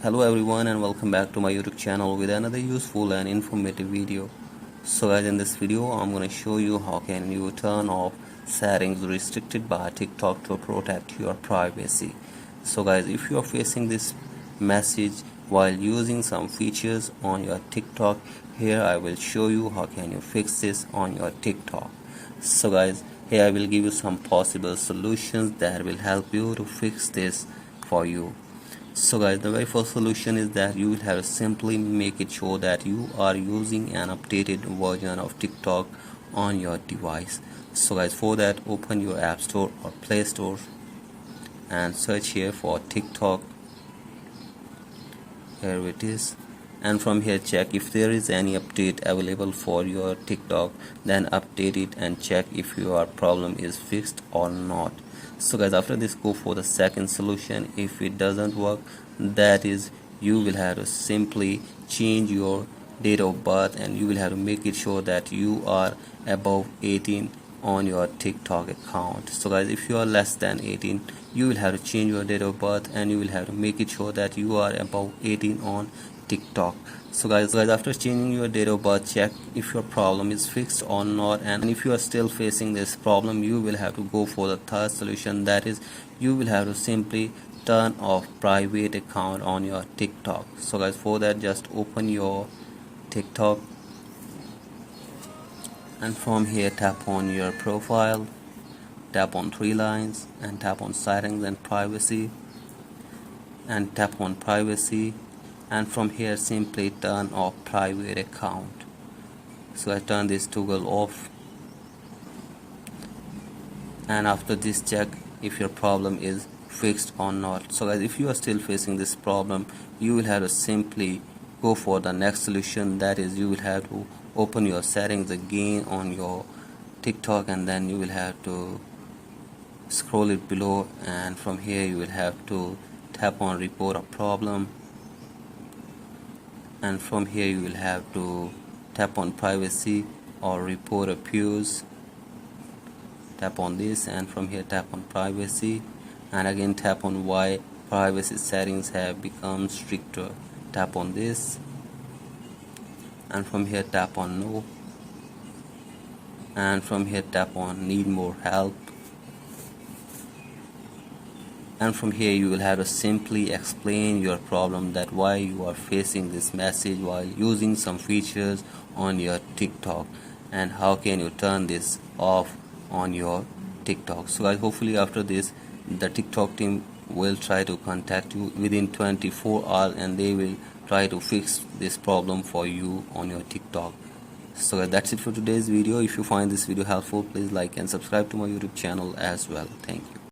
Hello everyone and welcome back to my YouTube channel with another useful and informative video. So guys, in this video I'm going to show you how can you turn off settings restricted by TikTok to protect your privacy. So guys, if you are facing this message while using some features on your TikTok, here I will show you how can you fix this on your TikTok. So guys, here I will give you some possible solutions that will help you to fix this for you. So guys, the very first solution is that you will have to simply make it sure that you are using an updated version of TikTok on your device. So guys, for that, open your App Store or Play Store and search here for TikTok. Here it is, and from here check if there is any update available for your TikTok, then update it and check if your problem is fixed or not. So guys, after this, go for the second solution. If it doesn't work, that is, you will have to simply change your date of birth and you will have to make it sure that you are above 18 on your TikTok account. So guys, if you are less than 18, you will have to change your date of birth and you will have to make it sure that you are above 18 on TikTok. So guys, after changing your date of birth, check if your problem is fixed or not, and if you are still facing this problem, you will have to go for the third solution. That is, you will have to simply turn off private account on your TikTok. So guys, for that, just open your TikTok and from here tap on your profile, tap on three lines and tap on settings and privacy, and tap on privacy, and from here simply turn off private account. So I turn this toggle off, and after this check if your problem is fixed or not. So guys, if you are still facing this problem, you will have to simply go for the next solution. That is, you will have to open your settings again on your TikTok, and then you will have to scroll it below, and from here you will have to tap on report a problem, and from here you will have to tap on privacy or report abuse. Tap on this, and from here tap on privacy, and again tap on why privacy settings have become stricter. Tap on this, and from here tap on no, and from here tap on need more help, and from here you will have to simply explain your problem, that why you are facing this message while using some features on your TikTok and how can you turn this off on your TikTok. So guys, hopefully after this the TikTok team will try to contact you within 24 hours and they will try to fix this problem for you on your TikTok. So guys, that's it for today's video. If you find this video helpful, please like and subscribe to my YouTube channel as well. Thank you.